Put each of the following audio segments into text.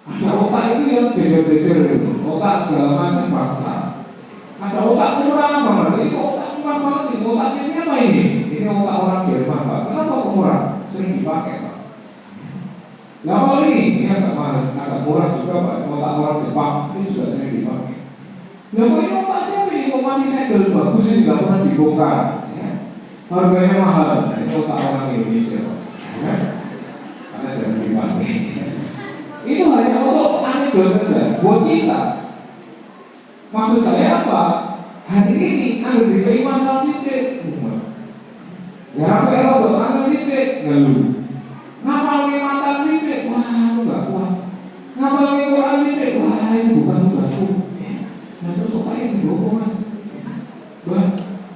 Ada otak itu yang jejer-jejer, otak segala macam bangsa. Ada otak murah banget, ini otak murah banget, ini otaknya siapa ini? Ini otak orang Jerman Pak, kenapa kok murah? Sering dipakai Pak. Nah kalau ini agak mahal, agak murah juga Pak, otak orang Jepang, ini juga sering dipakai. Nah kok ini otak siapa ini? Kok masih segel bagus ini, nggak pernah dibongkar ya. Harganya mahal, nah ini otak orang Indonesia Pak ya. Karena jangan dipakai. Itu hanya untuk anekdot saja buat kita. Maksud saya apa? Hari ini anda dikai masalah sidik, ya sampai untuk angkat sidik ngeluh. Ngapal ke mantan sidik, wah nggak kuat. Ngapal ke Quran sidik, wah itu bukan tugasku. Nah terus otaknya dibohong mas.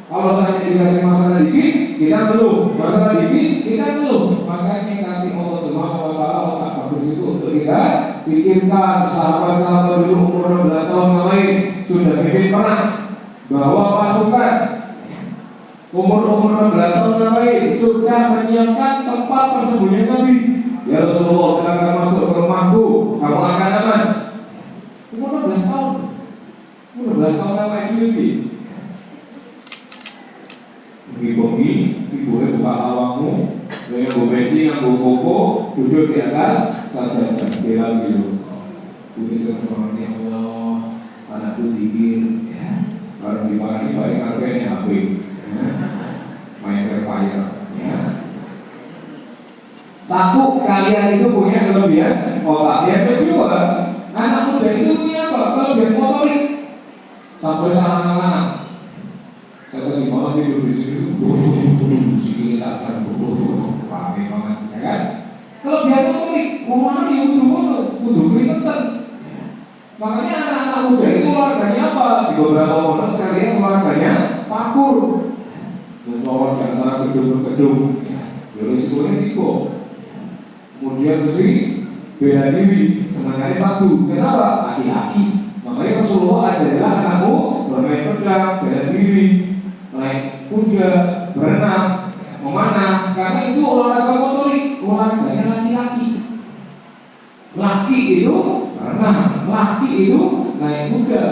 Kalau saya dikasih masalah dikit, kita ngeluh. Masalah dikit, kita ngeluh. Makanya kasih Allah Subhanahu wa Ta'ala otak bagus itu untuk kita pikirkan. Sahabat-sahabat dulu umur 16 tahun ngapain? Sudah mimpin perang, bawa pasukan. Umur 16 tahun ngapain? Sudah menyiapkan tempat persembunyian Nabi. Ya Rasulullah, silakan masuk ke rumahku, kamu akan aman. Umur 16 tahun. Umur 16 tahun ngapain dulu? Pergi-pergi, ibunya buka lawangmu, dengan bu benci, yang bu koko, duduk di atas sajadah, bilang gitu. Bu Isra ya Allah, anakku dikir, ya. Kalau dimarahi baik harganya HP, ya. Main berfire, ya. Satu, kalian itu punya kelebihan otak. Yang kedua, anak muda itu punya apa? Kelebihan motorik. Sampai anak-anak. Saya tadi malam tidur di sini, sini cacar, rame banget, ya kan? Kalau dia motorik, mau mana dia butuh keringetan. Makanya anak-anak muda itu olahraganya apa? Di beberapa pondok saya lihat olahraganya parkur, mencolok di antara gedung ke gedung. Risikonya tipe. Kemudian mesti bela diri, semangatnya patuh. Kenapa? Laki-laki. Makanya Rasulullah ajarlah anakmu bermain pedang, bela diri, naik kuda, berenang, memanah, karena itu olahraga motorik, olahraganya laki-laki. Laki itu berenang, laki itu naik kuda,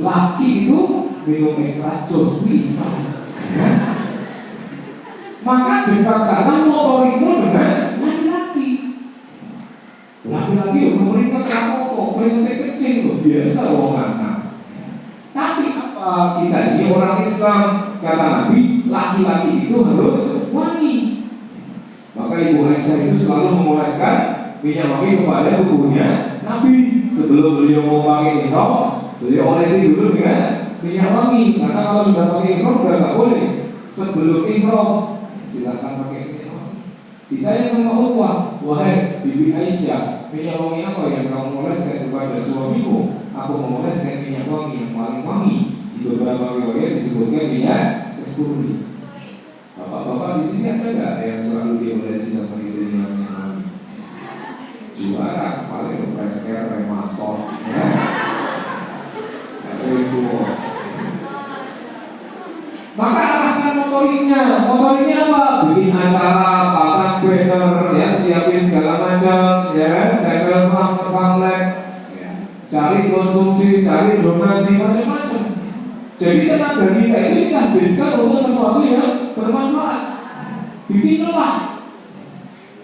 laki itu minum extra jus vital. Maka dekatkanlah motorikmu dengan laki-laki. Laki-laki yang memerintah kapok, keringetnya kecil loh, biasa orang anak. Tapi apa kita ini orang Islam? Kata Nabi, laki-laki itu harus wangi. Maka Ibu Aisyah itu selalu mengoleskan minyak wangi kepada tubuhnya Nabi. Sebelum beliau mau pakai ihram, beliau olesi dulu dengan minyak wangi. Karena kalau sudah pakai ihram udah nggak boleh. Sebelum ihram silakan pakai minyak wangi. Ditanya sama Allah, wahai Bibi Aisyah, minyak wangi apa yang kamu oleskan kepada suamimu? Aku mengoleskan minyak wangi yang paling wangi. Di beberapa riwayat disebutkan minyak kasturi. Bapak-bapak di sini ada nggak yang selalu diolesi sama istrinya minyak wangi? Juara paling fresh care, remasol, ya. Ada semua. Maka arahkan motoriknya apa? Bikin acara, pasang banner, ya siapin segala macam, ya tempel pamflet, ya. Cari konsumsi, cari donasi, macam-macam. Jadi tenaga kita itu kita habiskan untuk sesuatu yang bermanfaat. Bikin lelah.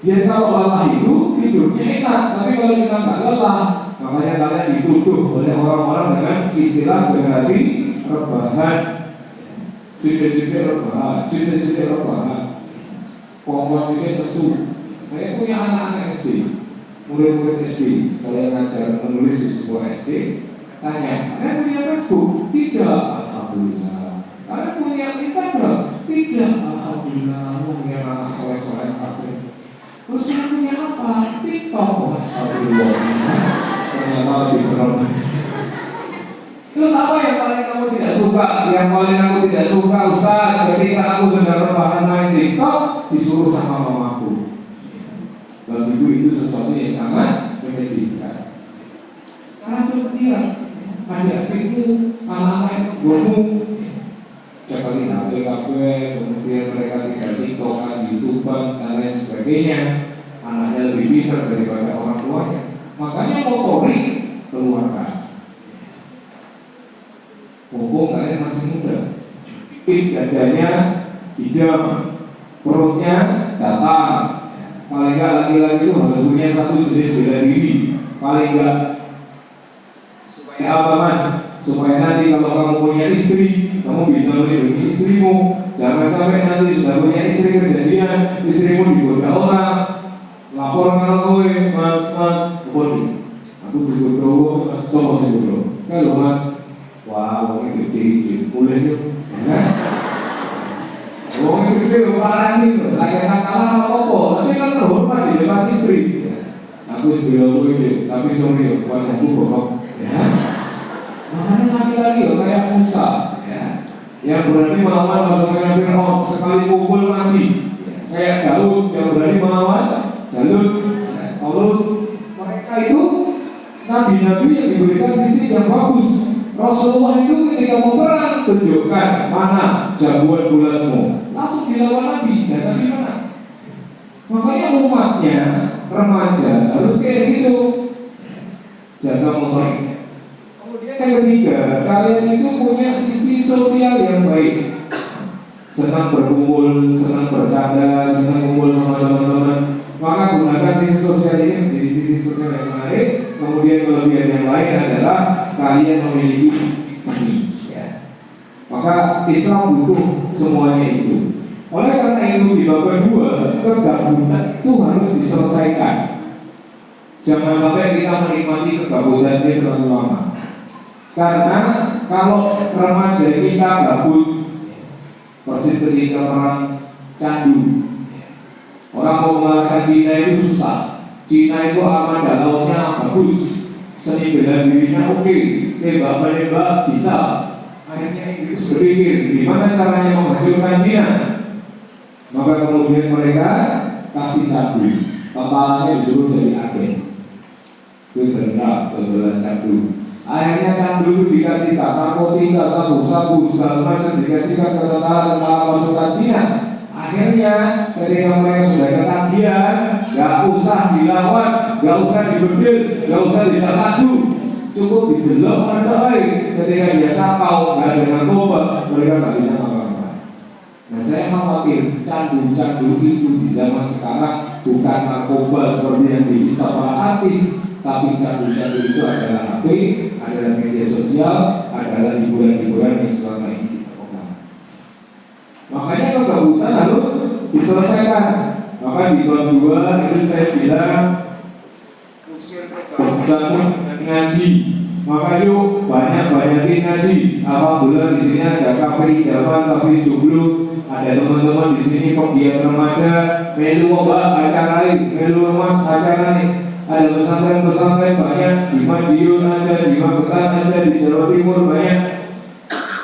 Biar kalau lelah itu hidupnya enak. Tapi kalau kita nggak lelah, makanya kalian dituduh oleh orang-orang dengan istilah generasi rebahan. Sidik-sidik rebahan. Kompon sidik nesu. Saya punya anak-anak SD, murid-murid SD. Saya ngajar menulis di sebuah SD. Tanya, kalian punya Facebook? Tidak, alhamdulillah. Kalian punya Instagram? Tidak, alhamdulillah. Punya anak soleh-soleh kabeh. Terus kalian punya apa? TikTok, alhamdulillah. Ternyata lebih serem. Terus apa yang paling kamu tidak suka? Yang paling aku tidak suka, Ustaz, ketika aku sedang rebahan main TikTok, disuruh sama mamaku. Bagiku itu sesuatu yang sangat menyedihkan. Sekarang coba bilang, adik-adikmu, anak-anak ibumu, cekali HP, kemudian mereka tinggal TikTokan, YouTubean, dan lain sebagainya. Anaknya lebih pintar daripada orang tuanya. Makanya mengotori keluarga. Mumpung kalian masih muda, dadanya hidam, perutnya datar. Paling nggak laki-laki itu harus punya satu jenis bela diri. Paling nggak supaya apa mas? Supaya nanti kalau kamu punya istri, kamu bisa melindungi istrimu. Jangan sampai nanti sudah punya istri kejadian, istrimu digoda orang, lapor kalau kowe, mas, waduh, aku digoda, sama sih bodoh. Kalau mas, wah, ini gede, mulai yuk, ya. Wong itu orang ini, lagi tak kalah apa-apa, tapi kan terhormat di depan istri. Aku istri aku ini, tapi sorry, wajahku bokok, ya. Makanya laki-laki kayak Musa, ya, yang berani melawan pasukan Fir'aun, sekali pukul mati. Kayak Daud yang berani melawan Jalut, Talut. Mereka itu nabi-nabi yang diberikan fisik yang bagus. Rasulullah itu ketika mau perang, tunjukkan mana jagoan bulatmu, langsung dilawan Nabi, dan Nabi menang. Makanya umatnya, remaja harus kayak gitu, jaga motornya. Kemudian yang ketiga, kalian itu punya sisi sosial yang baik, senang berkumpul, senang bercanda, senang kumpul sama teman-teman. Maka gunakan sisi sosial ini menjadi sisi sosial yang menarik. Kemudian kelebihan yang lain adalah kalian memiliki seni, ya. Maka Islam butuh semuanya itu. Oleh karena itu di bab kedua, kegabutan itu harus diselesaikan. Jangan sampai kita menikmati kegabutan ini terlalu lama. Karena kalau remaja kita gabut, persis ketika perang candu. Orang mau mengalahkan Cina itu susah. Cina itu armada lautnya bagus, seni bela dirinya oke, tembak menembak bisa. Akhirnya Inggris berpikir gimana caranya menghancurkan Cina. Maka kemudian mereka kasih candu, tentaranya disuruh jadi agen. Itu gerak candu. Akhirnya candu itu dikasihkan narkotika, sabu-sabu, segala macam dikasihkan ke tentara-tentara pasukan Cina. Akhirnya ketika mereka sudah ketagihan, gak usah dilawan, gak usah dibedil, gak usah disapadu, cukup didelok mereka baik. Ketika dia sakau, gak ada narkoba, mereka gak bisa apa-apa. Nah saya khawatir candu-candu itu di zaman sekarang bukan narkoba seperti yang dihisap para artis, tapi candu-candu itu adalah HP, adalah media sosial, adalah hiburan-hiburan yang selama ini kita pegang. Makanya kegabutan harus diselesaikan. Maka di bab 2 itu saya bilang usir kegabutan ngaji. Maka yuk banyak-banyakin ngaji. Alhamdulillah di sini ada kafe idaman, kafe jomblo, ada teman-teman di sini pegiat remaja, melu oba acara ini, melu mas acara ini. Ada pesantren-pesantren banyak di Madiun ada, di Magetan ada, di Jawa Timur banyak.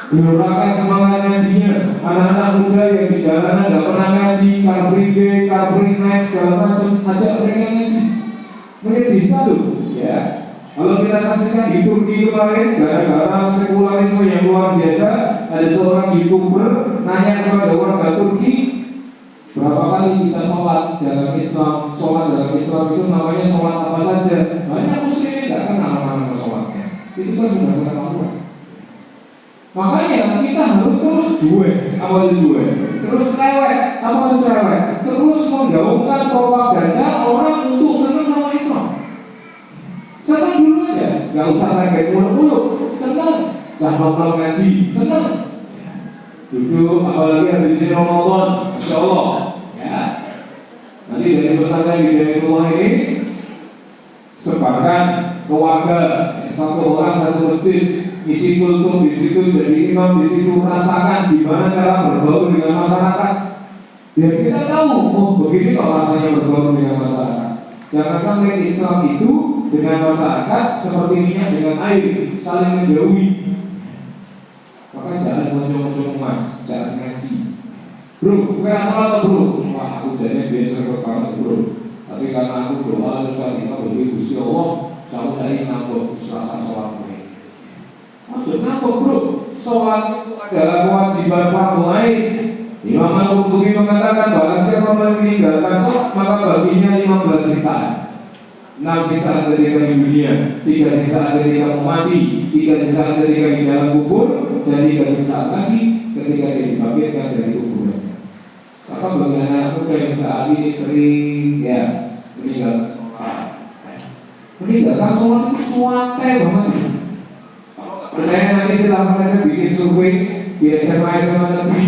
Gelorakan semangat ngajinya. Anak-anak muda yang di jalanan gak pernah ngaji, Car Free Day, Car Free Night, segala macam, ajak mereka ngaji. Menyedihkan loh, ya. Kalau kita saksikan di Turki kemarin, gara-gara sekularisme yang luar biasa, ada seorang YouTuber nanya kepada warga Turki, berapa kali kita sholat dalam Islam? Sholat dalam Islam itu namanya sholat apa saja? Banyak muslimin gak kenal nama sholatnya. Itu kan sudah ketahuan. Makanya kita harus terus jual, apa itu jual? Terus cewek, apa itu cewek? Terus menggaungkan propaganda orang untuk senang sama Islam. Senang dulu aja, nggak usah target muluk-muluk. Senang, jangan ngaji, senang. Duduk, apalagi habis ini Ramadan, Masya Allah. Ya. Nanti dari pesantren di Hidayatullah ini sebarkan ke warga, satu orang satu masjid. Isi kultum di situ, jadi imam di situ, rasakan gimana cara berbaur dengan masyarakat. Biar kita tahu, oh begini kok rasanya berbaur dengan masyarakat. Jangan sampai Islam itu dengan masyarakat seperti minyak dengan air, saling menjauhi. Maka jangan muncul-muncul emas, jangan ngaji. Bro, bukan salah bro. Wah, aku jadinya biasa banget bro. Tapi karena aku doa terus tadi aku beli Gusti Allah, saya ngambek rasa sholat. Ojo ngambek bro, sholat itu adalah kewajiban fardu ain. Imam Al-Qurtubi mengatakan barang siapa meninggalkan sholat maka baginya 15 siksaan. 6 siksaan ketika di dunia, 3 siksaan ketika mau mati, 3 siksaan ketika di dalam kubur, dan 3 siksaan lagi ketika dia dibangkitkan dari kuburannya. Maka bagi anak muda yang saat ini sering meninggalkan sholat itu suate banget. Percaya nanti silahkan aja bikin survei di SMA negeri,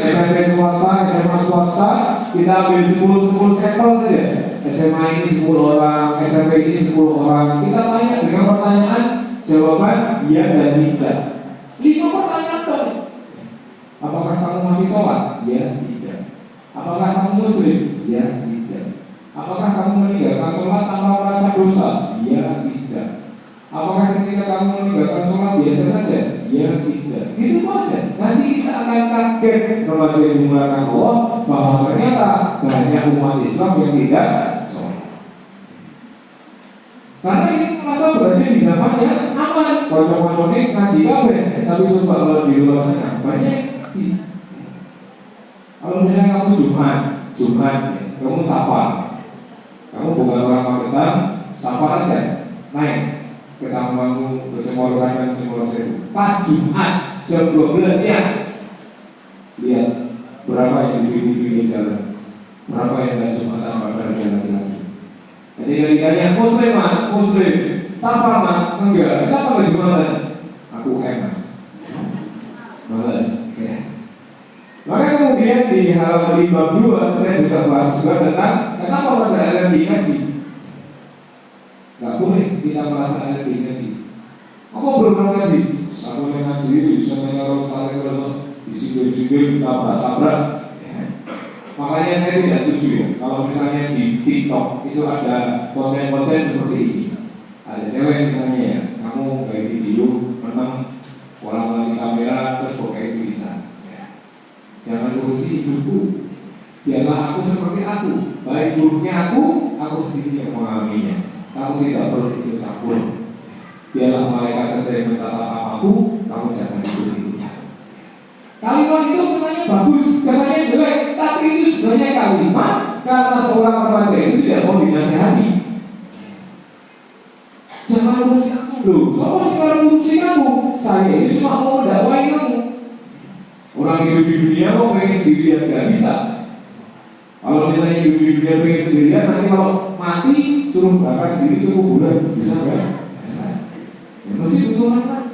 SMP swasta, SMA swasta, kita ambil 10 sampel saja. SMA ini 10 orang, SMP ini 10 orang. Kita tanya dengan pertanyaan, jawaban ya dan tidak. 5 pertanyaan toh. Apakah kamu masih sholat? Ya tidak. Apakah kamu muslim? Ya tidak. Apakah kamu meninggalkan sholat tanpa merasa dosa? Ya tidak. Apakah ketika kamu meninggalkan sholat biasa saja? Ya tidak. Gitu aja. Nanti kita akan kaget remaja yang dimuliakan Allah bahwa ternyata banyak umat Islam yang tidak sholat. Karena kita merasa berada di zaman yang aman. Kocok-kocoknya ngaji kabeh, tapi coba kalau di luar sana banyak. Kalau misalnya kamu Jumat, kamu safar, kamu bukan orang Magetan, safar aja, naik ke Tamangu, ke Cemoro Kandang, Cemoro Sewu. Pas Jumat jam 12 siang, lihat berapa yang di pinggir jalan, berapa yang nggak Jumatan pada laki-laki. Ketika ditanya muslim mas, muslim, safar mas, enggak, kenapa nggak Jumatan? Aku mas, males. Ya. Maka kemudian di halaman 52 saya juga bahas juga tentang kenapa pada alergi ngaji. Gak boleh kita merasa alergi ngaji. Apa belum ngaji? Aku yang ngaji bisa menyorong sekali terus disinggir-singgir ditabrak-tabrak. Ya. Makanya saya tidak setuju ya kalau misalnya di TikTok itu ada konten-konten seperti ini. Ada cewek misalnya ya, kamu kayak video menang orang melalui kamera terus pakai itu bisa. Jangan urusi hidupku, biarlah aku seperti aku. Baik buruknya aku sendiri yang mengalaminya. Kamu tidak perlu ikut campur. Biarlah malaikat saja yang mencatat amaku, kamu jangan ikut-ikutan. Kalimat itu kesannya bagus, kesannya jelek, tapi itu sebenarnya kalimat karena seorang remaja itu tidak mau dinasihati. Jangan urusi aku loh, soalnya sekarang urusi kamu. Saya ini cuma mau mendakwai kamu. Orang hidup di dunia kok pengen sendirian, gak bisa. Kalau misalnya hidup di dunia pengen sendirian, nanti kalau mati suruh berangkat sendiri ke kuburan, bisa nggak? Ya mesti butuh apa?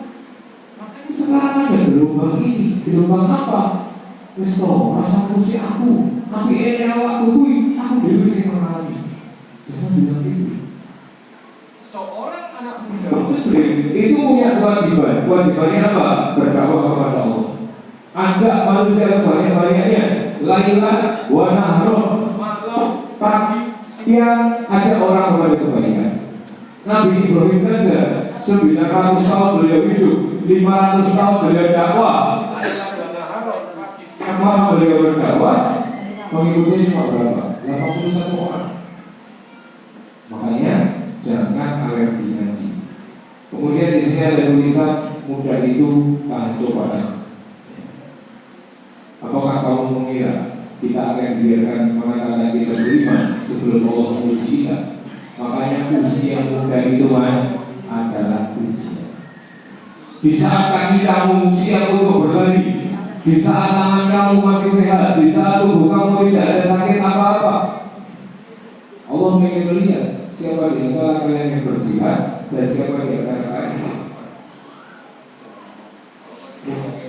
Makanya sekarang ada gelombang ini, gelombang apa? Resto, rasa kursi aku, tapi awak kuwi, aku dewi sing mengalami. Jangan bilang itu. Seorang anak muda Muslim itu punya kewajiban. Kewajibannya apa? Berdakwah kepada Allah. Ajak manusia sebanyak-banyaknya, lailan wa nahron, malam, pagi, siang, ajak orang kepada kebaikan. Nabi Ibrahim saja 900 tahun beliau hidup, 500 tahun beliau dakwah. Malam beliau berdakwah, mengikutnya cuma berapa? 81 orang. Makanya jangan alergi ngaji. Kemudian di sini ada tulisan muda itu tahan cobaan. Apakah kamu mengira kita akan dibiarkan mengatakan kita beriman sebelum Allah menguji kita? Makanya usia muda itu mas adalah ujian. Di saat kaki kamu siap untuk berlari, di saat tangan kamu masih sehat, di saat tubuh kamu tidak ada sakit apa-apa, Allah ingin melihat siapa di antara kalian yang berjihad dan siapa di antara kalian.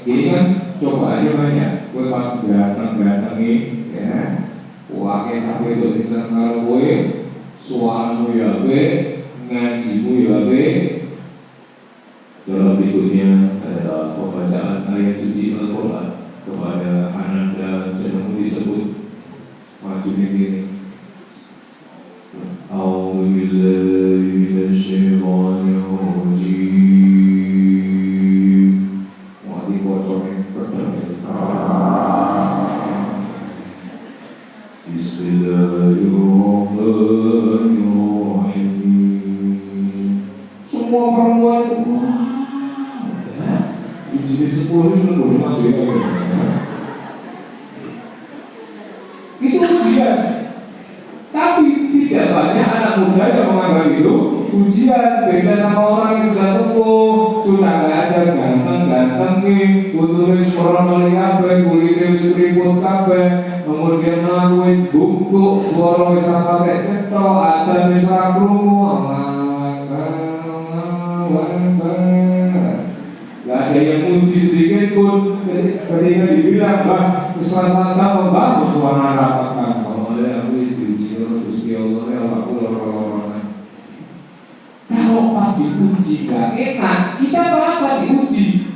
Ini kan cobaannya banyak. Gue pas ganteng-gantengin ya, wakil sampai itu sisa kalau gue suaramu ya be, ngajimu ya be. Dalam berikutnya adalah pembacaan ayat suci Al-Quran kepada ananda jenengmu disebut. Maju ini. A'udzu billahi minasyaitonir rajim. Bismillahirrahmanirrahim. Semua perempuan itu di jenis 10 ini boleh mati itu ujian, tapi tidak banyak ujian. Beda sama orang yang sudah sepuh, sudah nggak ada ganteng-ganteng nih, utulis meronoli kabeh, kulitnya wis keriput kabeh, kemudian mlaku wis bungkuk, suara wis ora patek cetok, adzan wis ora krungu, nggak ada yang muji sedikit pun. Ketika dibilang, bah, usaha membangun suara ratakan, oleh aku diuji oleh Gusti Allah, ya aku lorong-lorongan. Kalau pas diuji gak enak, kita merasa diuji.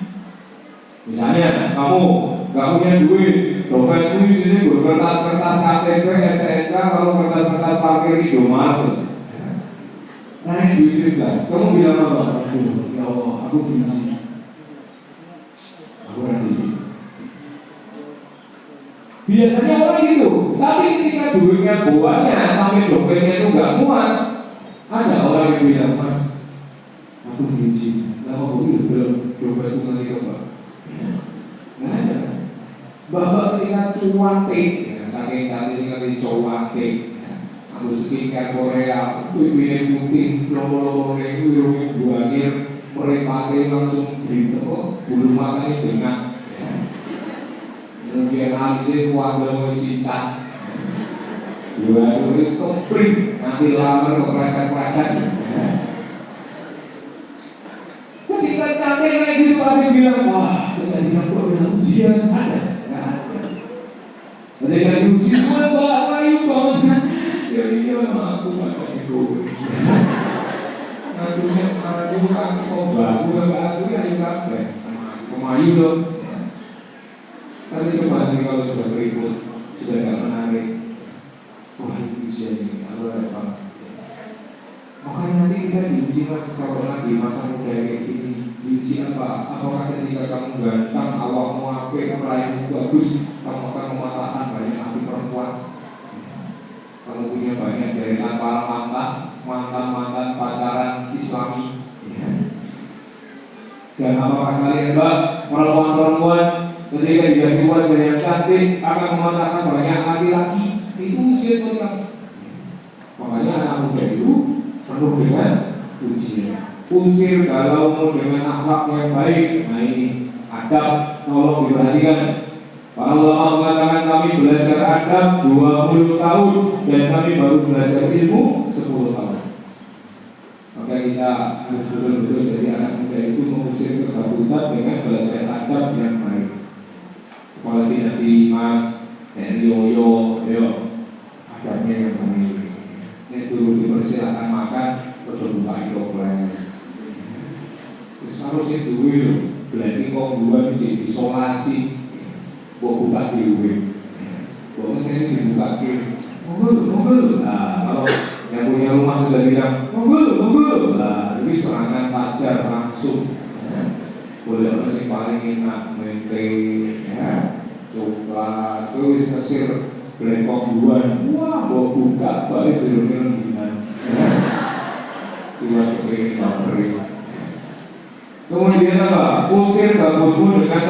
Misalnya kamu gak punya duit, dompetmu di sini berkertas-kertas KTP, STNK, kalau kertas-kertas parkir Indomaret. Nah, duit 13, kamu bilang apa? Aduh, ya Allah, aku diuji. Aku nanti. Biasanya orang gitu, tapi ketika duitnya banyak sampai dompetnya itu nggak muat, ada orang yang bilang, Mas, aku diuji, lama begitu dompetku nanti coba. Nggak ada. Bapak ketika cuantik, ya, saking cantiknya ketika cuantik, ya, aku skincare Korea, bibirnya putih, lomba-lomba wirungnya buangir, merepati langsung gitu, bulu matanya jengak. Kemudian alisnya kuadil masih cat, waduh itu kepring, nanti lamar kepleset-pleset. Ketika cantik kayak gitu ada yang bilang, wah kecantikan kok bilang ujian, ada? Nggak ada. Ketika diuji, wah mbak Ayu banget kan? Ya iya aku makanya gue. Aduhnya Ayu kan sekolah, gue aku Ayu kabeh, Ayu loh. Tapi coba nanti kalau sudah keriput, sudah gak menarik, wah ini ujian ini, aku repot. Makanya nanti kita diuji mas, kalau lagi masa muda kayak gini, diuji apa? Apakah ketika kamu ganteng, awakmu apik, pelayanmu bagus, kamu akan mematahkan banyak hati perempuan. Kamu punya banyak dari para mantan pacaran Islami. Dan apakah kalian perempuan-perempuan ketika dikasih wajah yang cantik akan mematahkan banyak laki-laki? Itu ujian buat kamu. Makanya anak muda itu penuh dengan ujian. Usir galaumu dengan akhlak yang baik. Nah ini adab, tolong diperhatikan. Para ulama mengatakan kami belajar adab 20 tahun dan kami baru belajar ilmu 10 tahun. Maka kita harus betul-betul jadi anak muda itu mengusir kegabutan dengan belajar adab yang baik. Apalagi nanti Mas, Yoyo, adabnya yang baik. Ini dulu dipersilakan makan, udah buka toples. Terus harus itu dulu, berarti kok dua menjadi isolasi. Buka diuwe, ini dibuka kiri. Monggo. Nah, kalau yang punya rumah sudah bilang monggo. Nah, ini serangan pacar langsung. Boleh masih paling enak mente, ya, coklat, terus ngesir belengkong duluan. Wah, buka, balik jeruk-jeruk gimana? Tiba seperti ini. Kemudian apa? Usir gabutmu dengan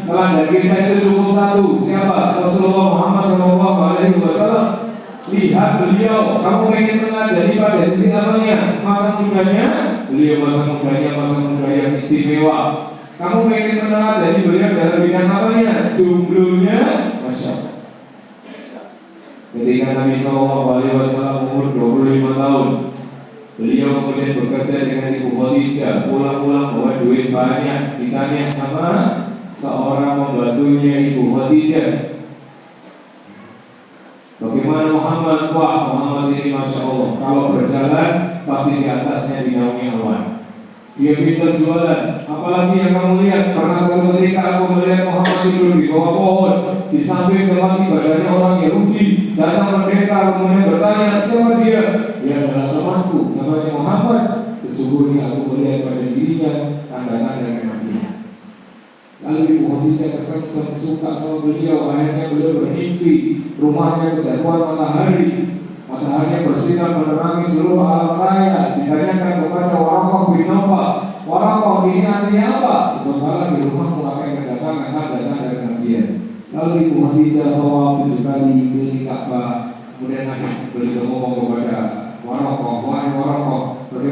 teladan kita itu cukup satu. Siapa? Rasulullah Muhammad SAW. Lihat beliau. Kamu ingin mengajari pada sisi apanya? Masa mudanya? Beliau masa muda yang istimewa. Kamu ingin mengajari beliau dalam bidang apanya? Jumlahnya, masya Allah. Ketika Nabi SAW umur 25 tahun, beliau kemudian bekerja dengan Ibu Khadijah, pulang-pulang bawa duit banyak. Ditanya sama seorang pembantunya Ibu Khadijah, bagaimana Muhammad? Wah, Muhammad ini masya Allah, kalau berjalan pasti di atasnya dinaungi awan. Dia pintar jualan. Apalagi yang kamu lihat, karena suatu ketika aku melihat Muhammad tidur di bawah pohon, di samping tempat ibadahnya orang Yahudi. Datang pendeta kemudian bertanya, siapa dia? Dia adalah temanku, namanya Muhammad. Sesungguhnya aku melihat pada dirinya tanda-tanda kenabian. Lalu Ibu Khadijah kesem suka sama beliau. Akhirnya beliau bermimpi rumahnya kejatuhan matahari bersinar menerangi seluruh alam raya. Ditanyakan kepada Waraqah bin Nawfal, Waraqah ini artinya apa? Sebut